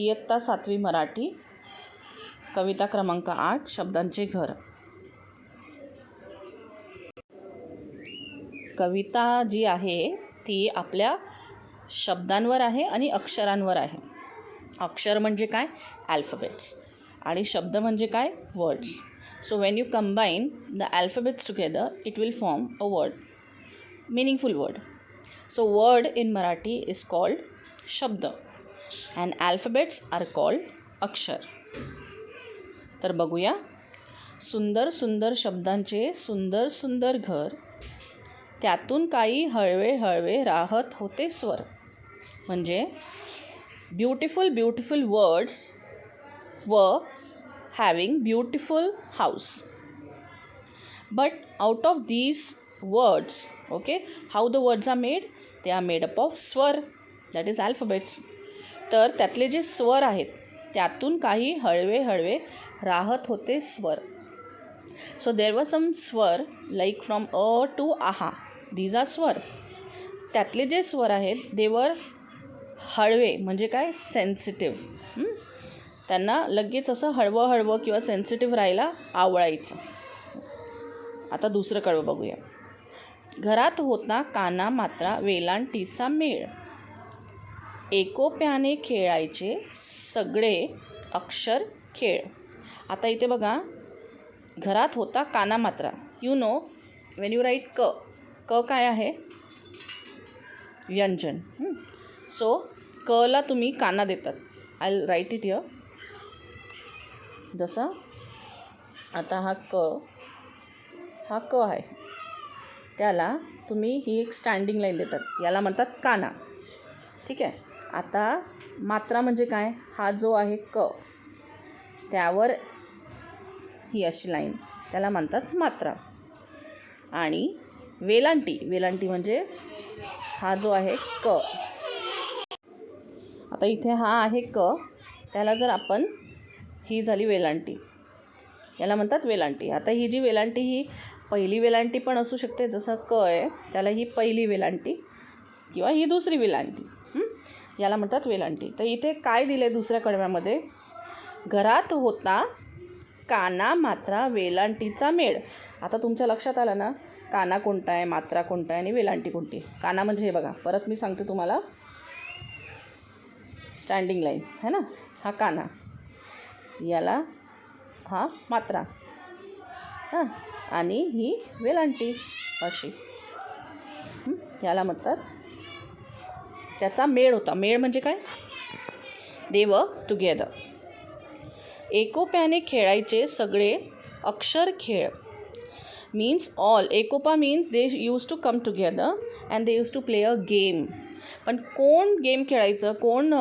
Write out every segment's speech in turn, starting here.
इयत्ता 7वी मराठी, कविता क्रमांक 8, शब्दांचे घर. कविता जी आहे ती आपल्या शब्दांवर आहे आणि अक्षरांवर आहे. अक्षर म्हणजे काय? अल्फाबेट्स. आणि शब्द म्हणजे काय? Words. So when you combine the alphabets together it will form a word, meaningful word. So word in Marathi is called शब्द and alphabets are called अक्षर. तर बघूया. सुंदर सुंदर शब्दांचे सुंदर सुंदर घर, त्यातून काही हळवे हळवे राहत होते स्वर. म्हणजे beautiful beautiful words were having beautiful house. But out of these words, okay, how the words are made? They are made up of स्वर, that is alphabets. तर त्यातले जे स्वर आहेत त्यातून काही हळवे हळवे राहत होते स्वर. सो देर वर सम स्वर लाईक फ्रॉम अ टू आहा, दीज आर स्वर. त्यातले जे स्वर आहेत देवर हळवे म्हणजे काय? सेन्सिटिव्ह. त्यांना लगेच असं हळवं हळवं किंवा सेन्सिटिव्ह राहायला आवडायचं. आता दुसरं कडवं बघूया. घरात होता काना मात्रा वेलांटीचा मेळ, एकोप्याने खेळायचे सगळे अक्षर खेळ. आता इथे बघा, घरात होता काना मात्रा. You know when you write क, क काय आहे? व्यंजन. सो कला तुम्ही काना देतात. I write it here. जसं आता हा क आहे, त्याला तुम्ही ही एक स्टँडिंग लाईन देतात, याला म्हणतात काना. ठीक आहे. आता मात्रा म्हणजे काय? हा जो आहे क, त्यावर ही अशी लाईन, त्याला म्हणतात मात्रा. आणि वेलांटी म्हणजे हा जो आहे क. आता इथे हा आहे क, त्याला जर आपण, ही झाली वेलांटी, याला म्हणतात वेलांटी. आता ही जी वेलांटी ही पहिली वेलांटी पण असू शकते, जसं क आहे त्याला ही पहिली वेलांटी किंवा ही दुसरी वेलांटी, याला म्हणतात वेलांटी. तर इथे काय दिलं आहे दुसऱ्या कडव्यामध्ये? घरात होता काना मात्रा वेलांटीचा मेळ. आता तुमच्या लक्षात आलं ना, काना कोणता आहे, मात्रा कोणता आहे आणि वेलांटी कोणती आहे? काना म्हणजे हे बघा, परत मी सांगते तुम्हाला, स्टँडिंग लाईन है ना, हा काना, याला हा मात्रा, हां, आणि ही वेलांटी अशी, याला म्हणतात. त्याचा मेळ होता. मेळ म्हणजे काय? दे वर टुगेदर. एकोप्याने खेळायचे सगळे अक्षर खेळ. Means all. एकोपा means they use to come together and they use to play a game. पण कोण गेम खेळायचं, कोण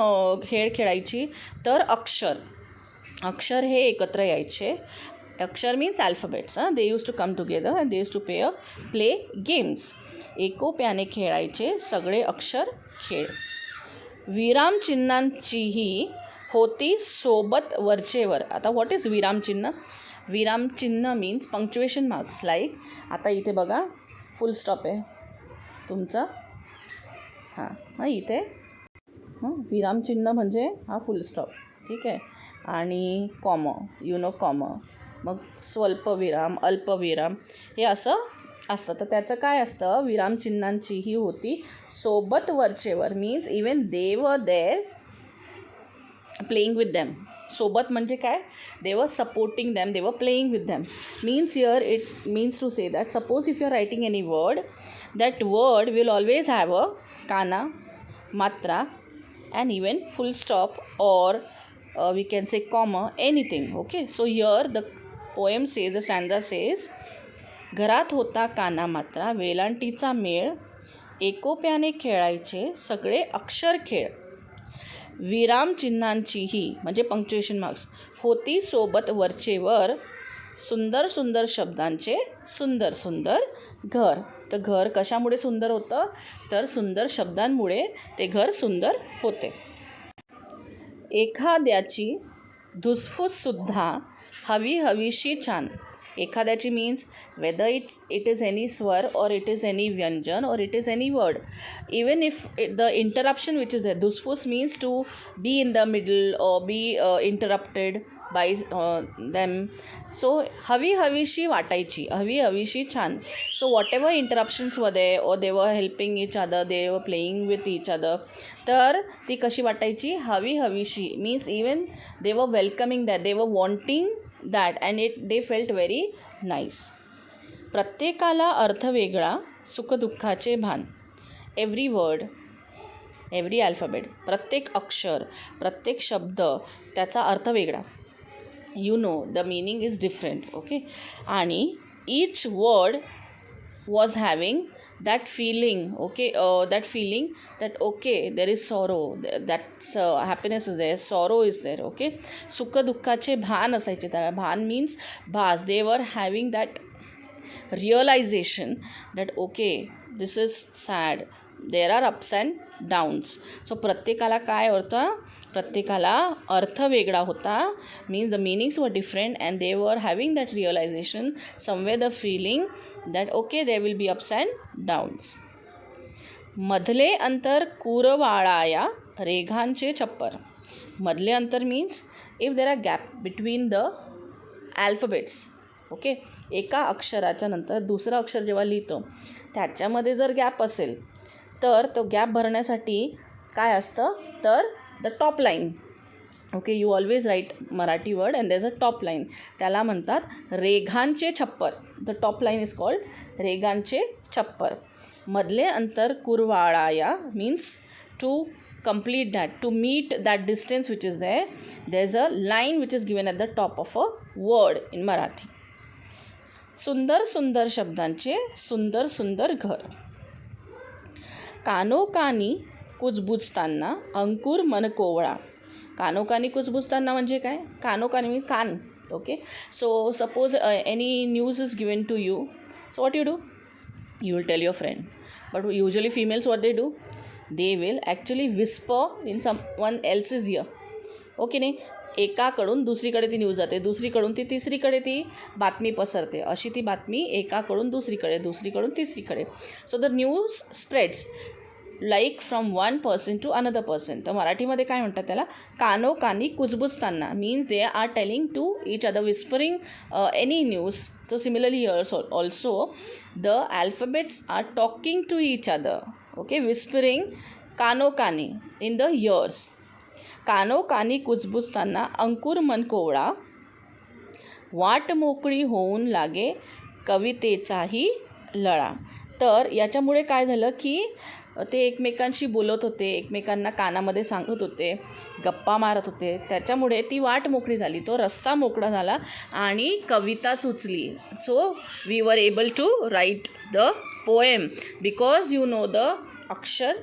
खेळ खेळायची? तर अक्षर हे एकत्र यायचे. अक्षर means alphabets. They use to come together and they use to play games. एकोप्याने खेळायचे सगळे अक्षर खेळ. विरामचिन्हांचीही होती सोबत वरचेवर. आता व्हॉट इज विरामचिन्ह? विरामचिन्ह मीन्स पंक्च्युएशन मार्क्स. लाईक आता इथे बघा, फुल स्टॉप आहे तुमचा, हां इथे विरामचिन्ह म्हणजे हा फुल स्टॉप. ठीक आहे. आणि कॉम, यू नो कॉम, मग स्वल्पविराम, अल्पविराम, हे असं असतं. तर त्याचं काय असतं? विरामचिन्हांचीही होती सोबत वरचेवर मीन्स इवन दे वर देअर प्लेइंग विथ दॅम. सोबत म्हणजे काय? दे were supporting them, they were playing with them. Means here it means to say that suppose if you are writing any word, that word will always have a kana, matra and even full stop or we can say comma, anything. Okay, so here the poem says, the stanza says, घरात होता काना मात्रा वेलांटीचा मेळ, एकोप्याने खेळायचे सगळे अक्षर खेळ. विरामचिन्हांचीही म्हणजे पंक्च्युएशन मार्क्स होती सोबत वरचेवर, सुंदर सुंदर शब्दांचे सुंदर सुंदर घर. तर घर कशामुळे सुंदर होतं? तर सुंदर शब्दांमुळे ते घर सुंदर होते. एखाद्याची धुसफूससुद्धा हवी हवीशी छान. एखाद्याची means whether it is any स्वर और इट इज एनी व्यंजन और it is any word. Even if the interruption which is there, duspus means to be in the middle or be interrupted by them. So हवी हवीशी वाटायची, हवी हवीशी छान. So whatever interruptions were there or they were helping each other, they were playing with each other, तर ती कशी वाटायची, हवी हवीशी means even they were welcoming that, they were wanting that and they felt very nice. प्रत्येकाला अर्थ वेगळा, सुखदुःखाचे भान. Every word, every alphabet, प्रत्येक अक्षर, प्रत्येक शब्द त्याचा अर्थ वेगळा. You know the meaning is different. Okay. आणि each word was having that feeling, okay, that feeling that okay, there is sorrow, that's happiness is there, sorrow is there. Okay. सुख दुःखाचे भान असायचे. त्या भान मीन्स भास. they were having that realization that okay, this is sad, there are ups and downs. So प्रत्येकाला काय होतं, प्रत्येकाला अर्थ वेगळा होता. Means the meanings were different and they were having that realization, somewhere the feeling that okay there will be ups and downs. मधले अंतर कुरवाळाया रेघांचे छप्पर. मधले अंतर means if there are gap between the alphabets. Okay. एका अक्षराच्या नंतर दुसरं अक्षर जेव्हा लिहितो त्याच्यामध्ये जर गॅप असेल तर तो गॅप भरण्यासाठी काय असतं, तर the top line. Okay. You always write Marathi word and there is a top line. त्याला म्हणतात रेघांचे छप्पर. The top line is called रेघांचे छप्पर. मधले अंतर कुरवाळाया means to complete that, to meet that distance which is there, there's a line which is given at the top of a word in Marathi. सुंदर सुंदर शब्दांचे सुंदर सुंदर घर. कानोकानी कुजबुजताना अंकुर मन कोवळा. कानोकानी कुजबुजताना म्हणजे काय, कानोकानी मीन कान. Okay. So suppose any news is given to you, so what you do, you will tell your friend. But usually females, what they do, they will actually whisper in someone else's ear. Okay नाही. एकाकडून दुसरीकडे ती news जाते, दुसरीकडून ती तिसरीकडे ती बातमी पसरते. अशी ती बातमी एकाकडून दुसरीकडे, दुसरीकडून तिसरीकडे. So the news spreads like from one person to another person. तर मराठीमध्ये काय म्हणतात त्याला, कानोकानी कुजबुजताना means they are telling to each other, whispering any news. So similarly here also the alphabets are talking to each other. Okay, whispering कानोकानी in the ears. कानोकानी कुजबुजताना अंकुर मन कोवळा, वाट मोकळी होऊन लागे कवितेचाही लळा. तर याच्यामुळे काय झालं की ते एकमेकांशी बोलत होते, एकमेकांना कानामध्ये सांगत होते, गप्पा मारत होते. त्याच्यामुळे ती वाट मोकळी झाली, तो रस्ता मोकळा झाला आणि कविता सुचली. So we were able to write the poem because you know the अक्षर,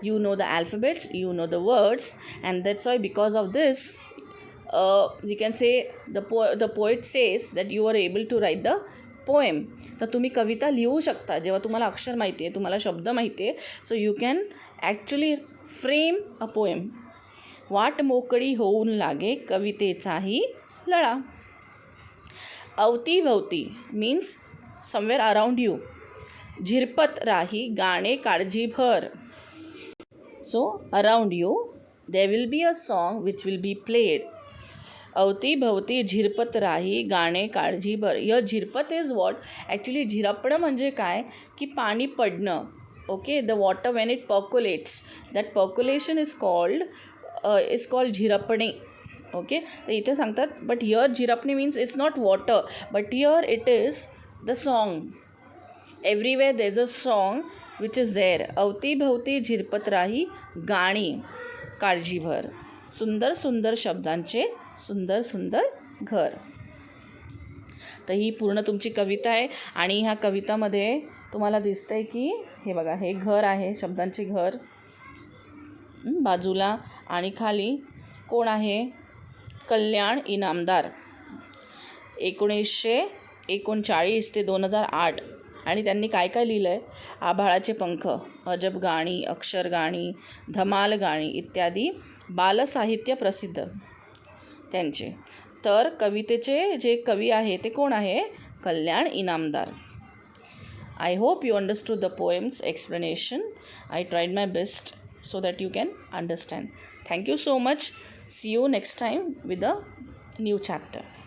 you know the alphabets, you know the words, and that's why because of this we can say the poet says that you are able to write the poem. तर तुम्ही कविता लिहू शकता जेव्हा तुम्हाला अक्षर माहिती आहे, तुम्हाला शब्द माहिती आहे. So you can actually frame a poem. वाट मोकळी होऊन लागे कवितेचाही लळा. अवतीभवती मीन्स समवेअर अराउंड यू. झिरपत राही गाणे काळजीभर. So around you there will be a song which will be played. अवतीभवती झिरपत राही गाणे काळजीभर. य झिरपत इज वॉट, ॲक्च्युली झिरपणं म्हणजे काय की पाणी पडणं. Okay. The water when it percolates, that percolation is called झिरपणे. ओके. तर इथे सांगतात बट हिअर झिरपणे means it's not water but here it is the song. Everywhere there is a song which is there. अवतीभवती झिरपत राही गाणी काळजीभर. सुंदर सुंदर शब्दांचे सुंदर सुंदर घर. तर ही पूर्ण तुमची कविता आहे आणि ह्या कवितामध्ये तुम्हाला दिसतं आहे की हे बघा, हे घर आहे, शब्दांचे घर बाजूला, आणि खाली कोण आहे, कल्याण इनामदार. 1939 ते 2008. आणि त्यांनी काय काय लिहिलं आहे, आभाळाचे पंख, अजब गाणी, अक्षर गाणी, धमाल गाणी इत्यादी बालसाहित्य प्रसिद्ध त्यांचे. तर कवितेचे जे कवी आहे ते कोण आहे? कल्याण Inamdar. I hope you understood the poem's explanation. I tried my best so that you can understand. Thank you so much. See you next time with a new chapter.